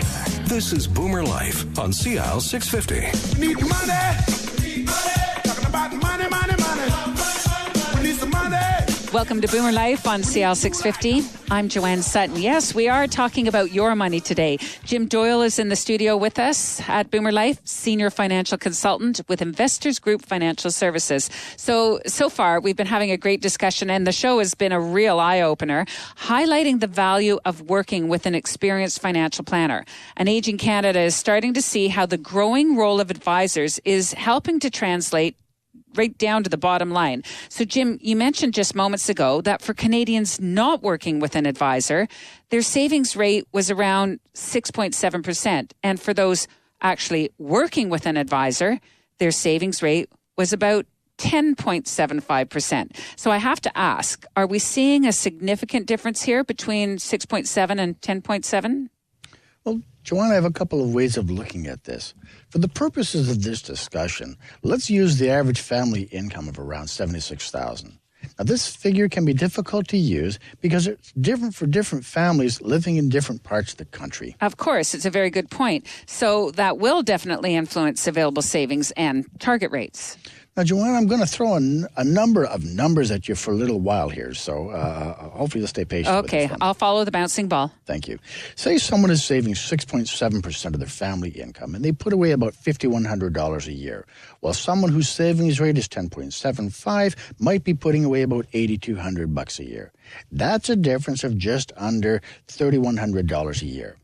back. This is Boomer Life on CL 650. We need money. We need money. Talking about money, money, money. We need some money. Welcome to Boomer Life on CL 650. I'm Joanne Sutton. Yes, we are talking about your money today. Jim Doyle is in the studio with us at Boomer Life, Senior Financial Consultant with Investors Group Financial Services. So far, we've been having a great discussion, and the show has been a real eye-opener, highlighting the value of working with an experienced financial planner. An aging Canada is starting to see how the growing role of advisors is helping to translate right down to the bottom line. So, Jim, you mentioned just moments ago that for Canadians not working with an advisor, their savings rate was around 6.7%. And for those actually working with an advisor, their savings rate was about 10.75%. So I have to ask, are we seeing a significant difference here between 6.7 and 10.7? Well, Joanne, I have a couple of ways of looking at this. For the purposes of this discussion, let's use the average family income of around $76,000. Now, this figure can be difficult to use because it's different for different families living in different parts of the country. Of course, it's a very good point. So that will definitely influence available savings and target rates. Now, Joanne, I'm going to throw a number of numbers at you for a little while here, so hopefully you'll stay patient with Okay, this one. I'll follow the bouncing ball. Thank you. Say someone is saving 6.7% of their family income, and they put away about $5,100 a year, while someone whose savings rate is 10.75 might be putting away about $8,200 a year. That's a difference of just under $3,100 a year.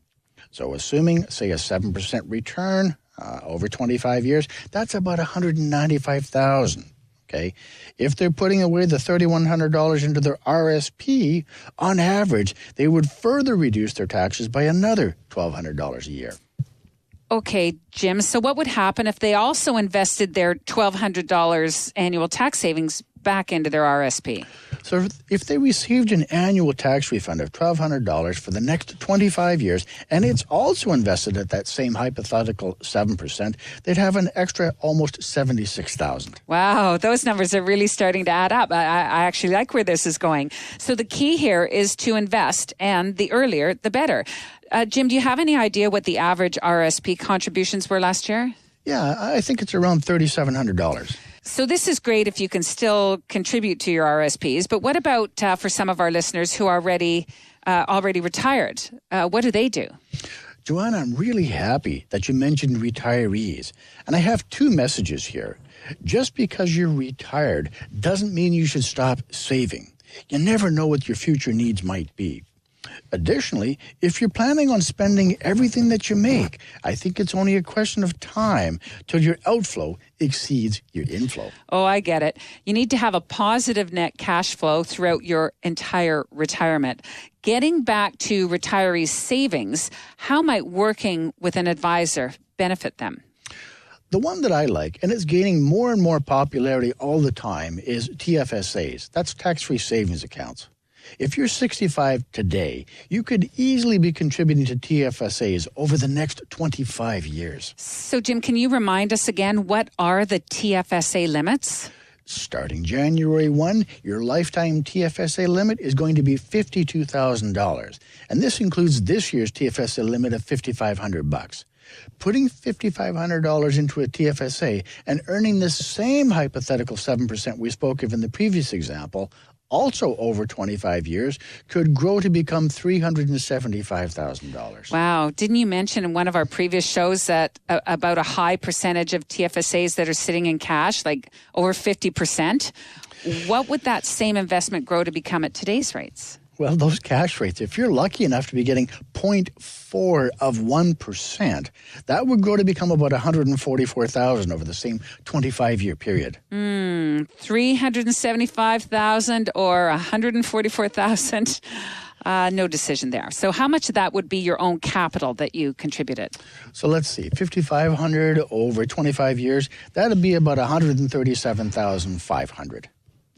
So assuming, say, a 7% return over 25 years, that's about $195,000. Okay, if they're putting away the $3,100 into their RSP, on average, they would further reduce their taxes by another $1,200 a year. Okay, Jim. So what would happen if they also invested their $1,200 annual tax savings back into their RSP? So if they received an annual tax refund of $1,200 for the next 25 years, and it's also invested at that same hypothetical 7%, they'd have an extra almost $76,000. Wow, those numbers are really starting to add up. I actually like where this is going. So the key here is to invest, and the earlier, the better. Jim, do you have any idea what the average RSP contributions were last year? Yeah, I think it's around $3,700. So this is great if you can still contribute to your RSPs, but what about for some of our listeners who are already retired? What do they do? Joanna, I'm really happy that you mentioned retirees. And I have two messages here. Just because you're retired doesn't mean you should stop saving. You never know what your future needs might be. Additionally, if you're planning on spending everything that you make, I think it's only a question of time till your outflow exceeds your inflow. Oh, I get it. You need to have a positive net cash flow throughout your entire retirement. Getting back to retirees' savings, how might working with an advisor benefit them? The one that I like, and it's gaining more and more popularity all the time, is TFSAs. That's tax-free savings accounts. If you're 65 today, you could easily be contributing to TFSAs over the next 25 years. So, Jim, can you remind us again, what are the TFSA limits? Starting January 1, your lifetime TFSA limit is going to be $52,000. And this includes this year's TFSA limit of $5,500. Putting $5,500 into a TFSA and earning the same hypothetical 7% we spoke of in the previous example, also over 25 years, could grow to become $375,000. Wow. Didn't you mention in one of our previous shows that about a high percentage of TFSAs that are sitting in cash, like over 50%? What would that same investment grow to become at today's rates? Well, those cash rates, if you're lucky enough to be getting 0.4 of 1%, that would grow to become about $144,000 over the same 25-year period. $375,000 or $144,000. No decision there. So how much of that would be your own capital that you contributed? So let's see, $5,500 over 25 years, that would be about $137,500.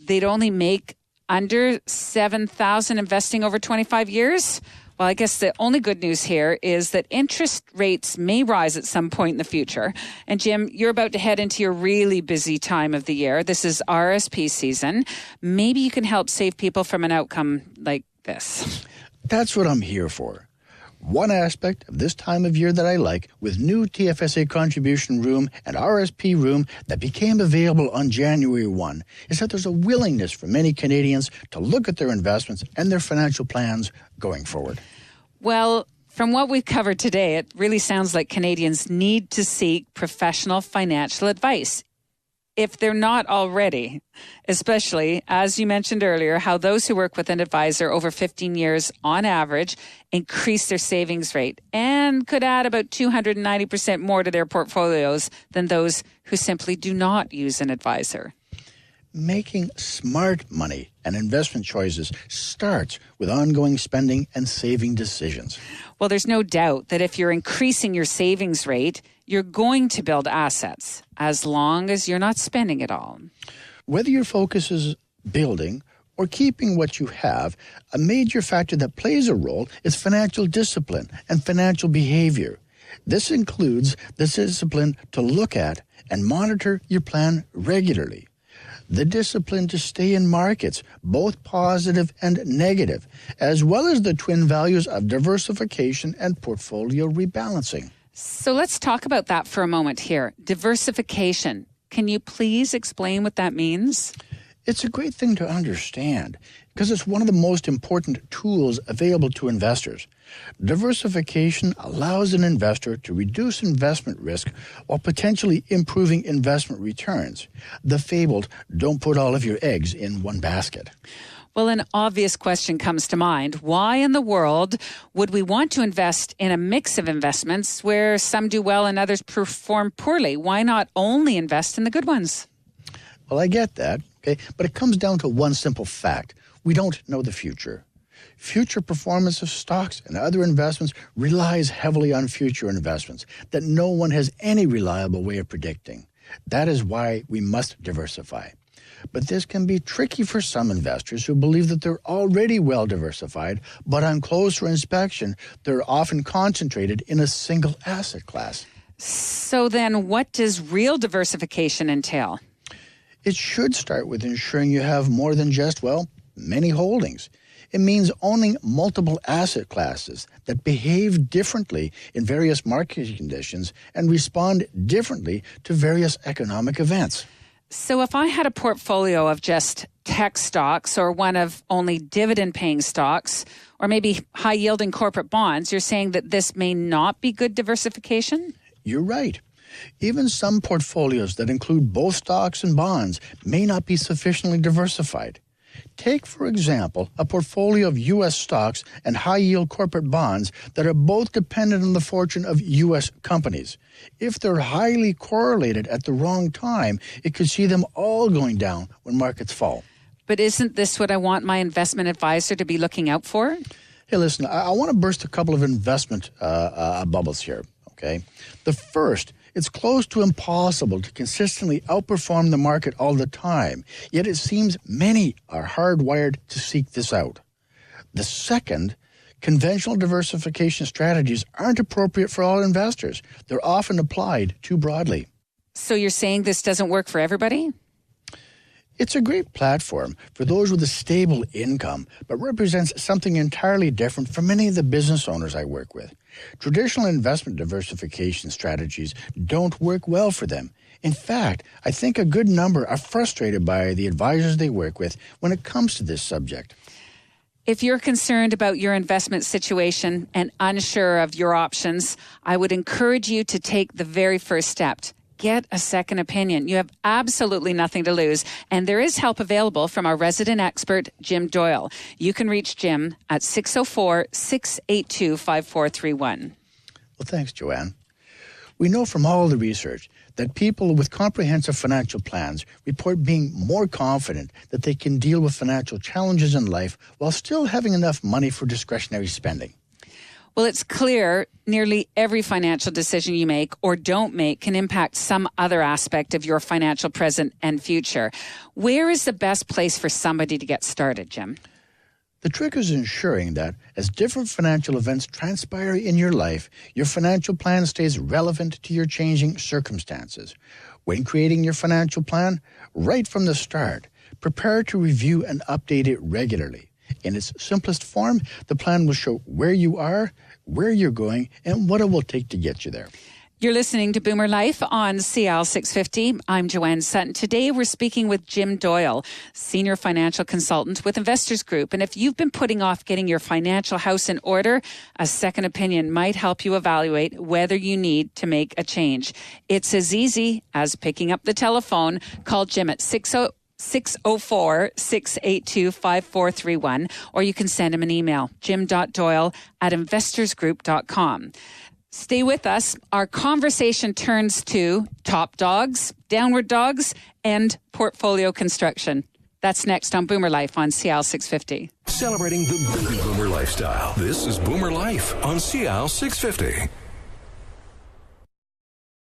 They'd only make under $7,000 investing over 25 years? Well, I guess the only good news here is that interest rates may rise at some point in the future. And Jim, you're about to head into your really busy time of the year. This is RSP season. Maybe you can help save people from an outcome like this. That's what I'm here for. One aspect of this time of year that I like, with new TFSA contribution room and RSP room that became available on January 1, is that there's a willingness for many Canadians to look at their investments and their financial plans going forward. Well, from what we've covered today, it really sounds like Canadians need to seek professional financial advice, if they're not already, especially, as you mentioned earlier, how those who work with an advisor over 15 years on average increase their savings rate and could add about 290% more to their portfolios than those who simply do not use an advisor. Making smart money and investment choices starts with ongoing spending and saving decisions. Well, there's no doubt that if you're increasing your savings rate, you're going to build assets as long as you're not spending it all. Whether your focus is building or keeping what you have, a major factor that plays a role is financial discipline and financial behavior. This includes the discipline to look at and monitor your plan regularly. The discipline to stay in markets, both positive and negative, as well as the twin values of diversification and portfolio rebalancing. So let's talk about that for a moment here. Diversification. Can you please explain what that means? It's a great thing to understand because it's one of the most important tools available to investors. Diversification allows an investor to reduce investment risk while potentially improving investment returns. The fabled, don't put all of your eggs in one basket. Well, an obvious question comes to mind. Why in the world would we want to invest in a mix of investments where some do well and others perform poorly? Why not only invest in the good ones? Well, I get that, okay, but it comes down to one simple fact. We don't know the future. Future performance of stocks and other investments relies heavily on future investments that no one has any reliable way of predicting. That is why we must diversify. But this can be tricky for some investors who believe that they're already well diversified, but on closer inspection, they're often concentrated in a single asset class. So then what does real diversification entail? It should start with ensuring you have more than just, many holdings. It means owning multiple asset classes that behave differently in various market conditions and respond differently to various economic events. So if I had a portfolio of just tech stocks or one of only dividend-paying stocks or maybe high-yielding corporate bonds, you're saying that this may not be good diversification? You're right. Even some portfolios that include both stocks and bonds may not be sufficiently diversified. Take, for example, a portfolio of U.S. stocks and high-yield corporate bonds that are both dependent on the fortune of U.S. companies. If they're highly correlated at the wrong time, it could see them all going down when markets fall. But isn't this what I want my investment advisor to be looking out for? Hey, listen, I want to burst a couple of investment bubbles here, okay? The first, it's close to impossible to consistently outperform the market all the time, yet it seems many are hardwired to seek this out. The second, conventional diversification strategies aren't appropriate for all investors. They're often applied too broadly. So you're saying this doesn't work for everybody? It's a great platform for those with a stable income, but represents something entirely different for many of the business owners I work with. Traditional investment diversification strategies don't work well for them. In fact, I think a good number are frustrated by the advisors they work with when it comes to this subject. If you're concerned about your investment situation and unsure of your options, I would encourage you to take the very first step. Get a second opinion. You have absolutely nothing to lose. And there is help available from our resident expert, Jim Doyle. You can reach Jim at 604-682-5431. Well, thanks, Joanne. We know from all the research that people with comprehensive financial plans report being more confident that they can deal with financial challenges in life while still having enough money for discretionary spending. Well, it's clear nearly every financial decision you make or don't make can impact some other aspect of your financial present and future. Where is the best place for somebody to get started, Jim? The trick is ensuring that as different financial events transpire in your life, your financial plan stays relevant to your changing circumstances. When creating your financial plan, right from the start, prepare to review and update it regularly. In its simplest form, the plan will show where you are, where you're going, and what it will take to get you there. You're listening to Boomer Life on CL 650. I'm Joanne Sutton. Today we're speaking with Jim Doyle, Senior Financial Consultant with Investors Group. And if you've been putting off getting your financial house in order, a second opinion might help you evaluate whether you need to make a change. It's as easy as picking up the telephone. Call Jim at 604-682-5431, or you can send him an email, jim.doyle@investorsgroup.com. Stay with us. Our conversation turns to top dogs, downward dogs, and portfolio construction. That's next on Boomer Life on CL 650. Celebrating the baby boomer lifestyle. This is Boomer Life on CL 650.